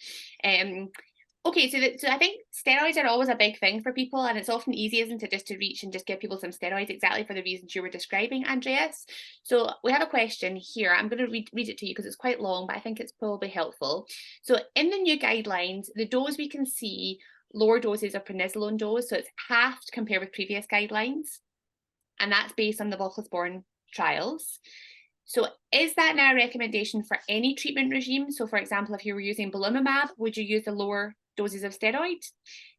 Okay, so I think steroids are always a big thing for people, and it's often easy, isn't it, just to reach and just give people some steroids exactly for the reasons you were describing, Andreas. So we have a question here. I'm going to read it to you because it's quite long, but I think it's probably helpful. So in the new guidelines, the dose we can see lower doses of prednisolone dose, so it's halved compared with previous guidelines, and that's based on the Voclosporin trials. So is that now a recommendation for any treatment regime? So for example, if you were using Belimumab, would you use the lower doses of steroid?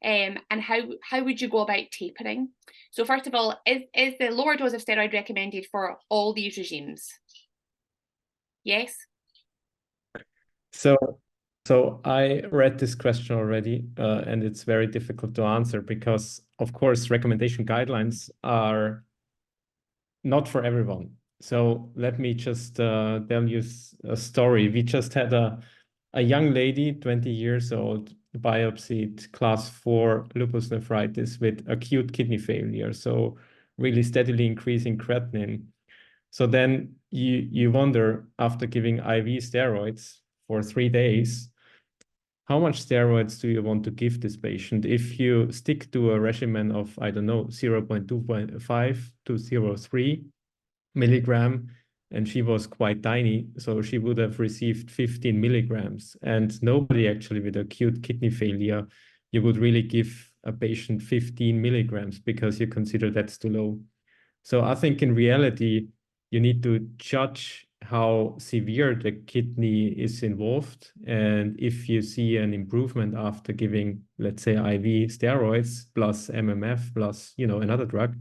And how would you go about tapering? So first of all, is the lower dose of steroid recommended for all these regimes? Yes? So So I read this question already, and it's very difficult to answer because, of course, recommendation guidelines are not for everyone. So let me just tell you a story. We just had a young lady, 20 years old, biopsied class 4 lupus nephritis with acute kidney failure. So really steadily increasing creatinine. So then you wonder, after giving IV steroids for 3 days, how much steroids do you want to give this patient? If you stick to a regimen of, I don't know, 0.25 to 0.3 milligram, and she was quite tiny, so she would have received 15 milligrams. And nobody actually with acute kidney failure, you would really give a patient 15 milligrams because you consider that's too low. So I think in reality, you need to judge how severe the kidney is involved. And if you see an improvement after giving, let's say, IV steroids plus MMF plus, another drug,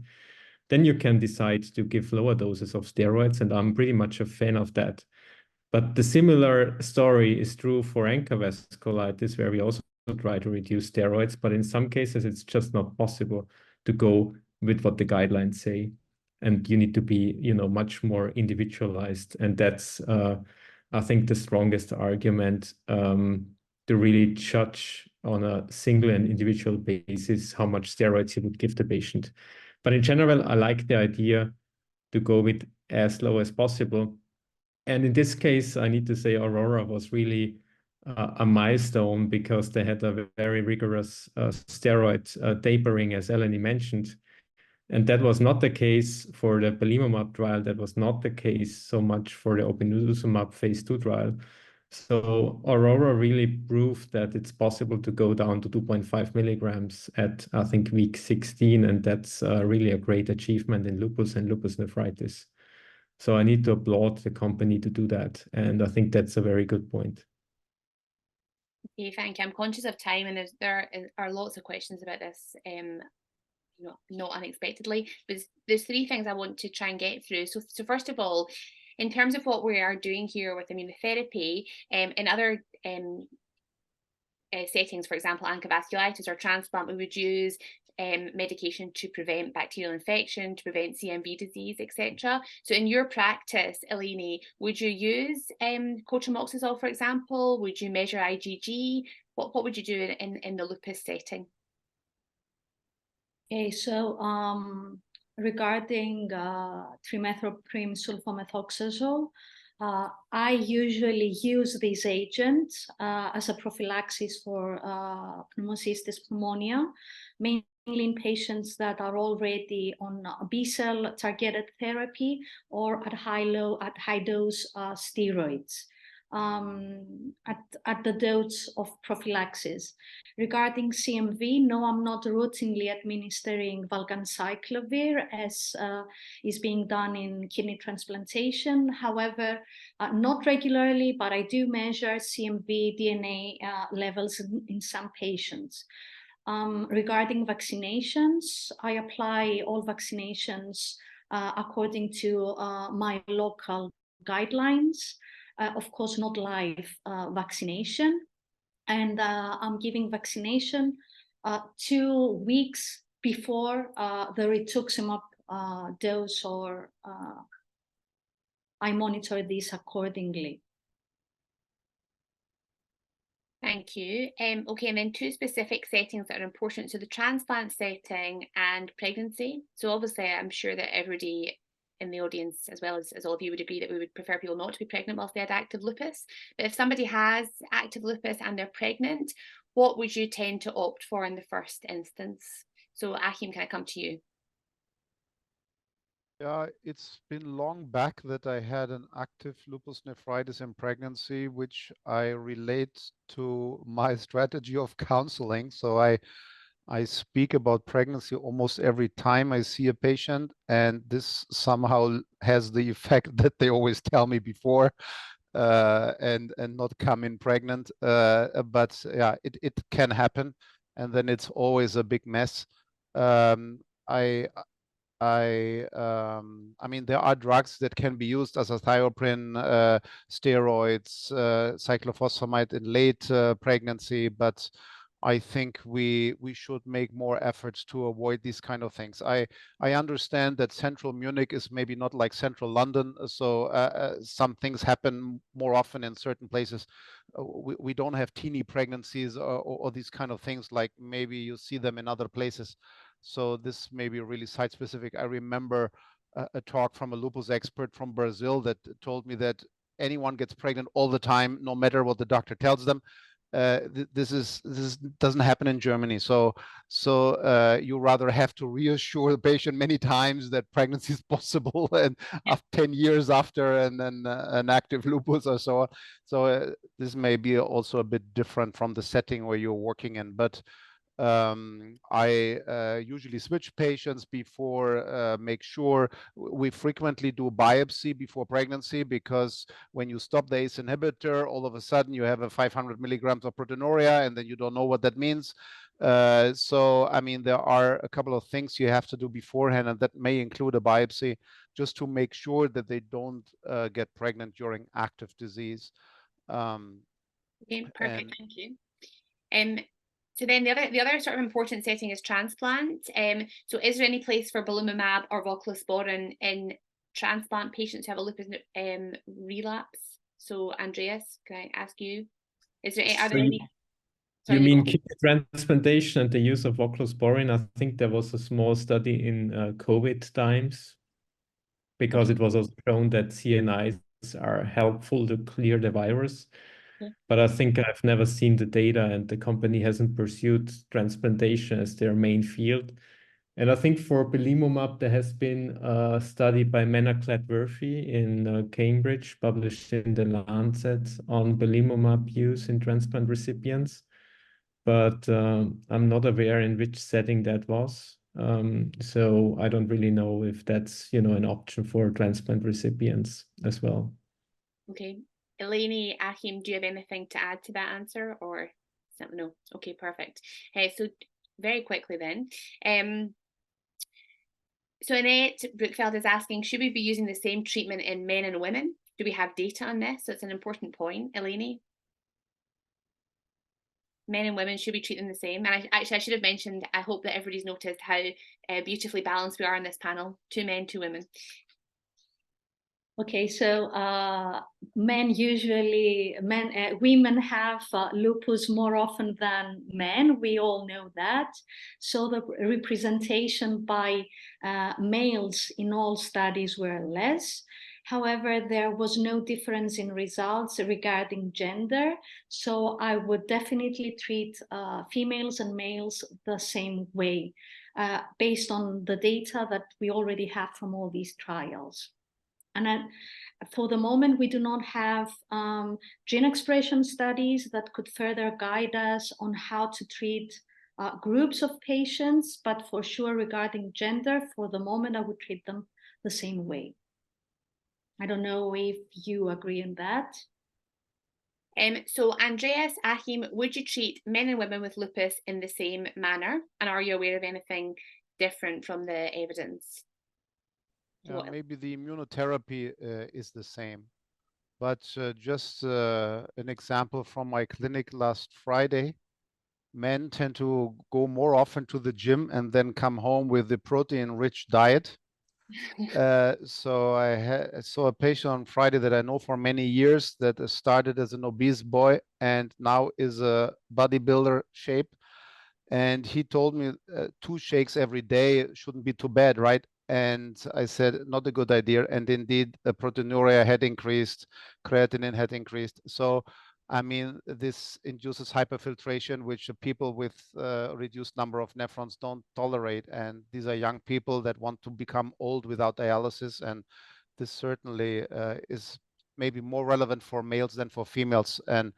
then you can decide to give lower doses of steroids. And I'm pretty much a fan of that. But the similar story is true for ANCA vasculitis, where we also try to reduce steroids. But in some cases, it's just not possible to go with what the guidelines say. And you need to be, much more individualized. And that's, I think, the strongest argument to really judge on a single and individual basis how much steroids you would give the patient. But in general, I like the idea to go with as low as possible. And in this case, I need to say Aurora was really a milestone because they had a very rigorous steroid tapering, as Eleni mentioned. And that was not the case for the Belimumab trial. That was not the case so much for the Obinutuzumab phase 2 trial. So Aurora really proved that it's possible to go down to 2.5 milligrams at, I think, week 16. And that's really a great achievement in lupus and lupus nephritis. So I need to applaud the company to do that. And I think that's a very good point. Okay, thank you. I'm conscious of time, and there are lots of questions about this, not unexpectedly. But there's 3 things I want to try and get through. So first of all, in terms of what we are doing here with immunotherapy, in other settings, for example, ANCA vasculitis or transplant, we would use medication to prevent bacterial infection, to prevent CMV disease, etc. So in your practice, Eleni, would you use cotrimoxazole, for example? Would you measure IgG? What would you do in the lupus setting? Okay, so regarding trimethoprim sulfamethoxazole, I usually use these agents as a prophylaxis for pneumocystis pneumonia, mainly in patients that are already on B-cell targeted therapy or at high dose steroids. At the dose of prophylaxis. Regarding CMV, no, I'm not routinely administering valganciclovir as is being done in kidney transplantation. However, not regularly, but I do measure CMV DNA levels in some patients. Regarding vaccinations, I apply all vaccinations according to my local guidelines. Of course, not live vaccination. And I'm giving vaccination 2 weeks before the rituximab dose, or I monitor this accordingly. Thank you. Okay, and then 2 specific settings that are important. So the transplant setting and pregnancy. So obviously, I'm sure that everybody in the audience, as well as all of you, would agree that we would prefer people not to be pregnant whilst they had active lupus. But if somebody has active lupus and they're pregnant, what would you tend to opt for in the first instance? So Achim, can I come to you? Yeah, it's been long back that I had an active lupus nephritis in pregnancy, which I relate to my strategy of counseling. So I speak about pregnancy almost every time I see a patient, and this somehow has the effect that they always tell me before and not come in pregnant. But yeah, it can happen, and then it's always a big mess. I mean, there are drugs that can be used as a thioprin, steroids, cyclophosphamide in late pregnancy, but I think we should make more efforts to avoid these kind of things. I understand that central Munich is maybe not like central London, so some things happen more often in certain places. We don't have teeny pregnancies or these kind of things like maybe you see them in other places. So this may be really site specific. I remember a talk from a lupus expert from Brazil that told me that anyone gets pregnant all the time, no matter what the doctor tells them. This doesn't happen in Germany. So you rather have to reassure the patient many times that pregnancy is possible, and after 10 years after, and then an active lupus or so on. So this may be also a bit different from the setting where you're working in, but I usually switch patients before, make sure we frequently do biopsy before pregnancy, because when you stop the ACE inhibitor, all of a sudden you have a 500 milligrams of proteinuria, and then you don't know what that means. So, I mean, there are a couple of things you have to do beforehand, and that may include a biopsy, just to make sure that they don't get pregnant during active disease. Okay, perfect, thank you. So then the other sort of important setting is transplant. So is there any place for Belimumab or Voclosporin in transplant patients who have a lupus relapse? So Andreas, can I ask you? Are there any? You mean kidney transplantation and the use of Voclosporin? I think there was a small study in COVID times, because it was also shown that CNIs are helpful to clear the virus. But I think I've never seen the data, and the company hasn't pursued transplantation as their main field. And I think for Belimumab, there has been a study by Menaclat-Worthy in Cambridge, published in the Lancet, on Belimumab use in transplant recipients. But I'm not aware in which setting that was. So I don't really know if that's, an option for transplant recipients as well. Okay. Eleni, Achim, do you have anything to add to that answer, or no? Okay, perfect. So very quickly then. So Annette Brookfeld is asking, should we be using the same treatment in men and women? Do we have data on this? So it's an important point. Eleni? Men and women, should we treat them the same? And I should have mentioned, I hope that everybody's noticed how beautifully balanced we are in this panel. 2 men, 2 women. Okay, so women have lupus more often than men. We all know that. So the representation by males in all studies were less. However, there was no difference in results regarding gender. So I would definitely treat females and males the same way, based on the data that we already have from all these trials. And for the moment, we do not have gene expression studies that could further guide us on how to treat groups of patients, but for sure regarding gender, for the moment, I would treat them the same way. I don't know if you agree on that. So Andreas, Achim, would you treat men and women with lupus in the same manner? And are you aware of anything different from the evidence? Maybe the immunotherapy is the same, but just an example from my clinic last Friday. Men tend to go more often to the gym and then come home with the protein-rich diet. So I saw a patient on Friday that I know for many years that started as an obese boy and now is a bodybuilder shape. And he told me 2 shakes every day shouldn't be too bad, right? And I said, not a good idea. And indeed, the proteinuria had increased, creatinine had increased. So, I mean, this induces hyperfiltration, which people with reduced number of nephrons don't tolerate. And these are young people that want to become old without dialysis. And this certainly is maybe more relevant for males than for females. And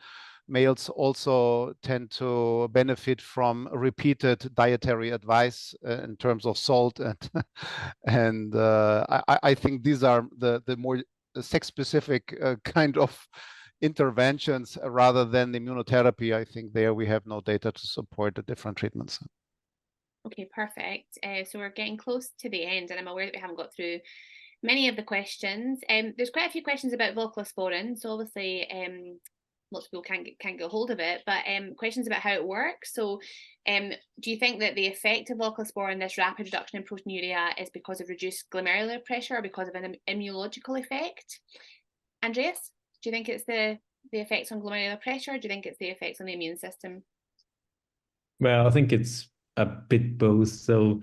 males also tend to benefit from repeated dietary advice in terms of salt, and I think these are the more sex-specific kind of interventions rather than immunotherapy. I think there we have no data to support the different treatments. Okay, perfect. So we're getting close to the end, and I'm aware that we haven't got through many of the questions. There's quite a few questions about Voclosporin, so obviously lots of people can't get hold of it, but questions about how it works. So do you think that the effect of Voclosporin, this rapid reduction in proteinuria, is because of reduced glomerular pressure or because of an immunological effect? Andreas, do you think it's the effects on glomerular pressure, or do you think it's the effects on the immune system? Well, I think it's a bit both. So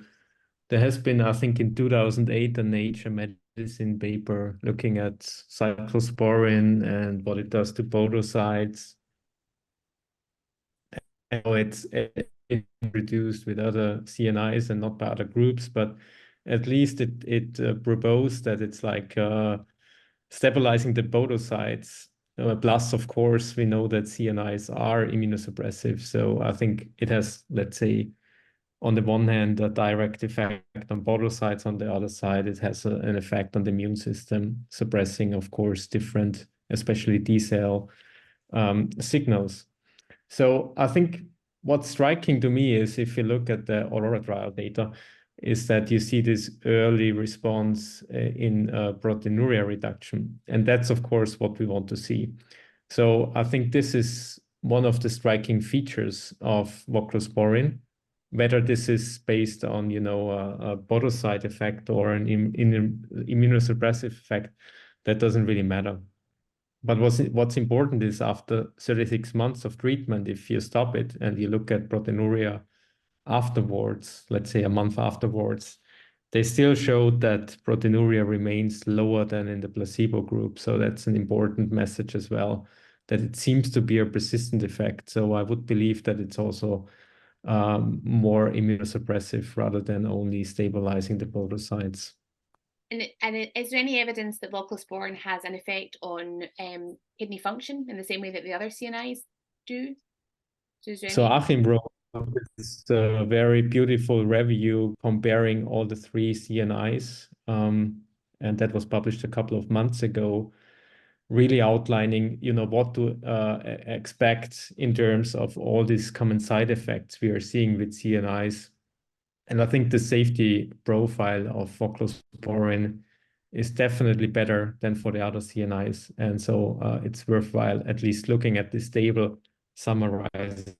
there has been, I think, in 2008, a Nature Medicine paper looking at cyclosporin and what it does to podocytes. And how it's reduced with other CNIs and not by other groups, but at least it proposed that it's like stabilizing the podocytes. Plus, of course, we know that CNIs are immunosuppressive. So I think it has, let's say, on the one hand, a direct effect on podocytes. On the other side, it has an effect on the immune system, suppressing, of course, different, especially T cell signals. So I think what's striking to me is if you look at the Aurora trial data, is that you see this early response in proteinuria reduction. And that's, of course, what we want to see. So I think this is one of the striking features of Voclosporin. Whether this is based on, a podocyte effect or an immunosuppressive effect, that doesn't really matter. But what's important is after 36 months of treatment, if you stop it and you look at proteinuria afterwards, let's say a month afterwards, they still showed that proteinuria remains lower than in the placebo group. So that's an important message as well, that it seems to be a persistent effect. So I would believe that it's also more immunosuppressive rather than only stabilizing the podocytes. And is there any evidence that Voclosporin has an effect on kidney function in the same way that the other CNIs do? So Achim wrote this very beautiful review comparing all the 3 CNIs, and that was published a couple of months ago, really outlining, what to expect in terms of all these common side effects we are seeing with CNIs. And I think the safety profile of Voclosporin is definitely better than for the other CNIs. And so it's worthwhile at least looking at this table, summarizing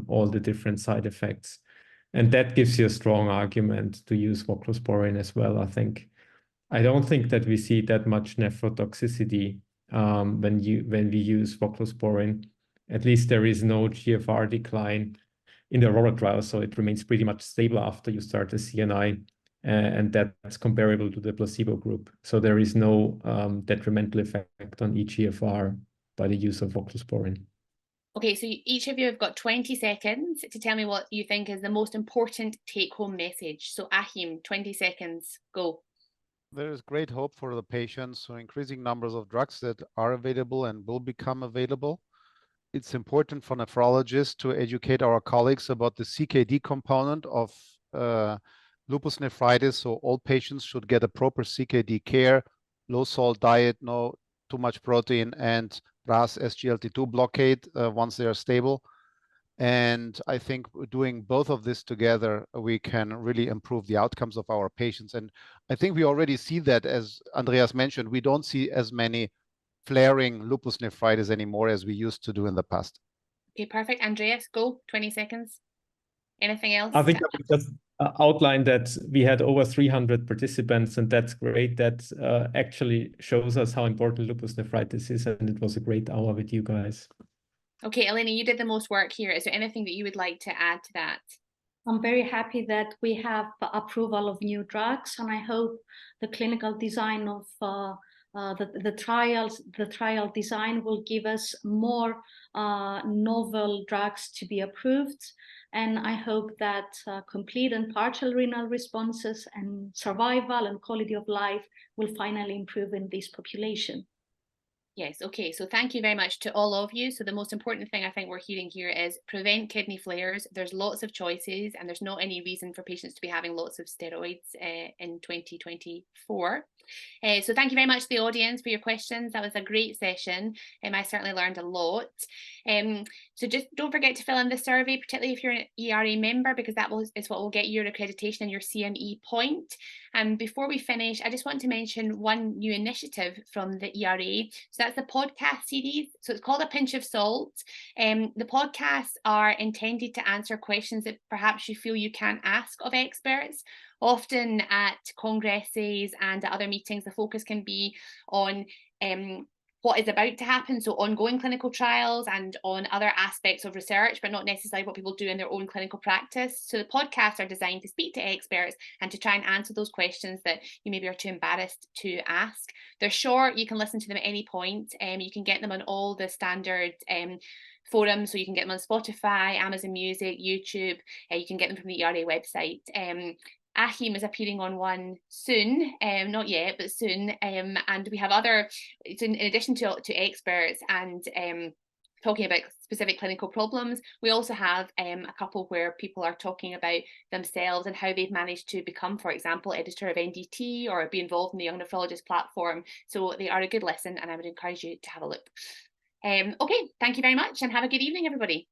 all the different side effects. And that gives you a strong argument to use Voclosporin as well, I think. I don't think that we see that much nephrotoxicity when we use Voclosporin. At least there is no GFR decline in the Aurora trial, so it remains pretty much stable after you start the CNI, and that's comparable to the placebo group. So there is no detrimental effect on eGFR by the use of Voclosporin. Okay, so each of you have got 20 seconds to tell me what you think is the most important take-home message. So Achim, 20 seconds, go. There is great hope for the patients, so increasing numbers of drugs that are available and will become available. It's important for nephrologists to educate our colleagues about the CKD component of lupus nephritis. So all patients should get a proper CKD care, low salt diet, no too much protein, and RAS SGLT2 blockade once they are stable. And I think doing both of this together, we can really improve the outcomes of our patients. And I think we already see that, as Andreas mentioned, we don't see as many flaring lupus nephritis anymore as we used to do in the past. Okay, perfect. Andreas, go, 20 seconds. Anything else? I think I would just outline that we had over 300 participants, and that's great. That actually shows us how important lupus nephritis is, and it was a great hour with you guys. Okay, Eleni, you did the most work here. Is there anything that you would like to add to that? I'm very happy that we have approval of new drugs, and I hope the clinical design of the trial design will give us more novel drugs to be approved. And I hope that complete and partial renal responses and survival and quality of life will finally improve in this population. Yes, okay, so thank you very much to all of you. So the most important thing I think we're hearing here is prevent kidney flares. There's lots of choices and there's not any reason for patients to be having lots of steroids in 2024. So thank you very much to the audience for your questions. That was a great session. I certainly learned a lot. So just don't forget to fill in the survey, particularly if you're an ERA member, because that is what will get your accreditation and your CME point. And before we finish, I just want to mention one new initiative from the ERA. So that's the podcast series. So it's called A Pinch of Salt. The podcasts are intended to answer questions that perhaps you feel you can't ask of experts. Often at congresses and at other meetings, the focus can be on what is about to happen, so ongoing clinical trials and on other aspects of research, but not necessarily what people do in their own clinical practice. So the podcasts are designed to speak to experts and to try and answer those questions that you maybe are too embarrassed to ask. They're short, you can listen to them at any point. You can get them on all the standard forums, so you can get them on Spotify, Amazon Music, YouTube. You can get them from the ERA website. Achim is appearing on one soon, not yet, but soon. And we have other, in addition to experts and talking about specific clinical problems, we also have a couple where people are talking about themselves and how they've managed to become, for example, editor of NDT or be involved in the Young Nephrologist platform. So they are a good listen and I would encourage you to have a look. Okay, thank you very much and have a good evening, everybody.